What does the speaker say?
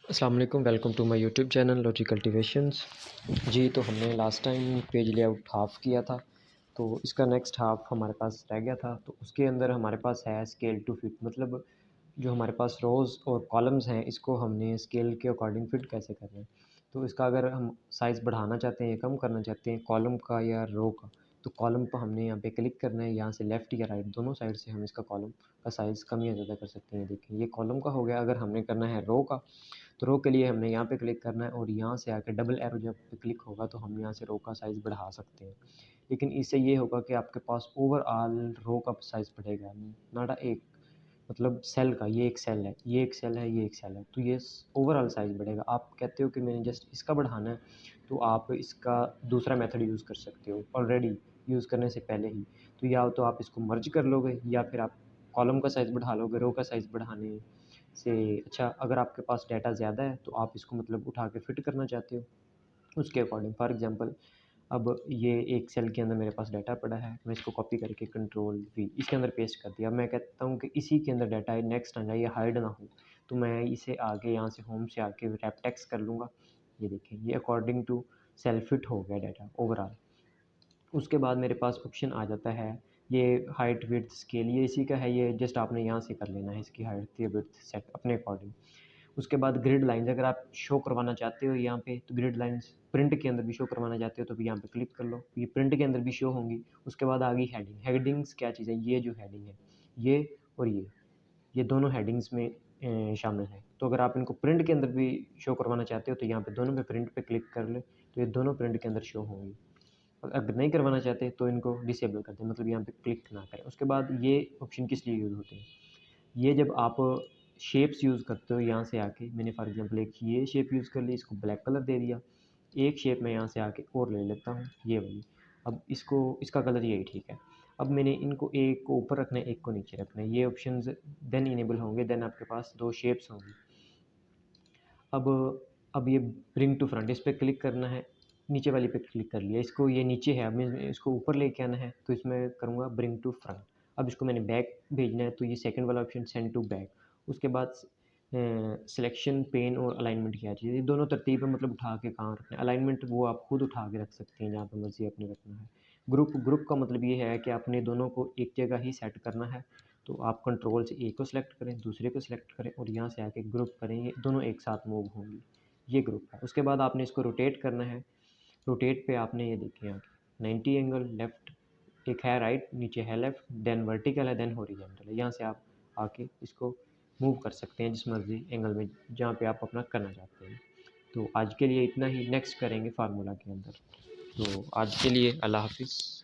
अस्सलाम वालेकुम, welcome to my YouTube channel Logi cultivations. जी, तो हमने last time page layout half किया था, तो इसका नेक्स्ट हाफ़ हमारे पास रह गया था। तो उसके अंदर हमारे पास है स्केल टू फिट, मतलब जो हमारे पास रोज़ और कॉलम्स हैं, इसको हमने स्केल के अकॉर्डिंग फिट कैसे करना है। तो इसका अगर हम साइज़ बढ़ाना चाहते हैं या कम करना चाहते हैं कॉलम का या रो का, तो कॉलम पर हमने यहाँ पे क्लिक करना है। यहाँ से लेफ़्ट या राइट दोनों साइड से हम इसका कॉलम का साइज़ कम या ज़्यादा कर सकते हैं। देखिए, ये कॉलम का हो गया। अगर हमने करना है रो का, तो रो के लिए हमने यहाँ पे क्लिक करना है और यहाँ से आके डबल एरो जब पे क्लिक होगा तो हम यहाँ से रो का साइज़ बढ़ा सकते हैं। लेकिन इससे ये होगा कि आपके पास ओवरऑल रो का साइज़ बढ़ेगा, नॉट एक मतलब सेल का। ये एक सेल है, ये एक सेल है, ये एक सेल है, तो ये ओवरऑल साइज़ बढ़ेगा। आप कहते हो कि मैंने जस्ट इसका बढ़ाना है, तो आप इसका दूसरा मेथड यूज़ कर सकते हो ऑलरेडी यूज़ करने से पहले ही। तो या तो आप इसको मर्ज कर लोगे या फिर आप कॉलम का साइज़ बढ़ा लोगे रो का साइज़ बढ़ाने से। अच्छा, अगर आपके पास डाटा ज़्यादा है तो आप इसको मतलब उठा के फिट करना चाहते हो उसके अकॉर्डिंग। फॉर एग्ज़ाम्पल, अब ये एक सेल के अंदर मेरे पास डाटा पड़ा है, मैं इसको कॉपी करके कंट्रोल V इसके अंदर पेस्ट कर दिया। अब मैं कहता हूँ कि इसी के अंदर डाटा है, नेक्स्ट आ जाए, ये हाइड ना हो, तो मैं इसे आगे यहाँ से होम से आके रैप टेक्स्ट कर लूँगा। ये देखिए, ये अकॉर्डिंग टू सेल फिट हो गया डाटा ओवरऑल। उसके बाद मेरे पास ऑप्शन आ जाता है ये हाइट विड्थ स्केल, ये इसी का है। ये जस्ट आपने यहाँ से कर लेना है इसकी हाइट या विड्थ सेट अपने अकॉर्डिंग। उसके बाद ग्रिड लाइन्स अगर आप शो करवाना चाहते हो यहाँ पे, तो ग्रिड लाइन्स प्रिंट के अंदर भी शो करवाना चाहते हो तो भी यहाँ पे क्लिक कर लो, ये प्रिंट के अंदर भी शो होंगी। उसके बाद आ गई हेडिंग। हेडिंग्स क्या चीज़ है? ये जो हेडिंग है, ये और ये दोनों हेडिंग्स में शामिल है। तो अगर आप इनको प्रिंट के अंदर भी शो करवाना चाहते हो तो यहाँ पे दोनों पे प्रिंट पे क्लिक कर ले, तो ये दोनों प्रिंट के अंदर शो होंगी। और अगर नहीं करवाना चाहते तो इनको डिसेबल कर दें, मतलब यहाँ पे क्लिक ना करें। उसके बाद ये ऑप्शन किस लिए यूज़ होते हैं? ये जब आप शेप्स यूज़ करते हो यहाँ से आके, मैंने फॉर एग्जांपल एक ये शेप यूज़ कर ली, इसको ब्लैक कलर दे दिया। एक शेप मैं यहाँ से आके और ले लेता हूँ, ये वाली। अब इसको, इसका कलर यही ठीक है। अब मैंने इनको एक को ऊपर रखना है, एक को नीचे रखना है। ये ऑप्शंस देन इनेबल होंगे, देन आपके पास 2 शेप्स होंगी। अब अब ये ब्रिंग टू फ्रंट, इस पे क्लिक करना है, नीचे वाली पे क्लिक कर लिया। इसको, ये नीचे है, अब मैं इसको ऊपर लेके आना है तो इसमें करूँगा ब्रिंग टू फ्रंट। अब इसको मैंने बैक भेजना है तो ये सेकंड वाला ऑप्शन सेंड टू बैक। उसके बाद सिलेक्शन पेन और अलाइनमेंट क्या चीज़ है, ये दोनों तरतीब है, मतलब उठा के कहाँ रखना है। अलाइनमेंट वो आप खुद उठा के रख सकते हैं जहाँ पे मर्ज़ी अपने रखना है। ग्रुप का मतलब ये है कि आपने दोनों को एक जगह ही सेट करना है। तो आप कंट्रोल से एक को सिलेक्ट करें, दूसरे को सिलेक्ट करें और यहाँ से आके ग्रुप करें, ये दोनों एक साथ मूव होंगी। ये ग्रुप है। उसके बाद आपने इसको रोटेट करना है। रोटेट पे आपने ये देखिए यहाँ 90 एंगल लेफ़्ट, एक है राइट, नीचे है लेफ़्ट, देन वर्टिकल है, देन हॉरिजॉन्टल है। यहाँ से आप आके इसको मूव कर सकते हैं जिस मर्ज़ी एंगल में, जहाँ पे आप अपना करना चाहते हैं। तो आज के लिए इतना ही, नेक्स्ट करेंगे फार्मूला के अंदर। तो आज के लिए अल्लाह हाफ़िज़।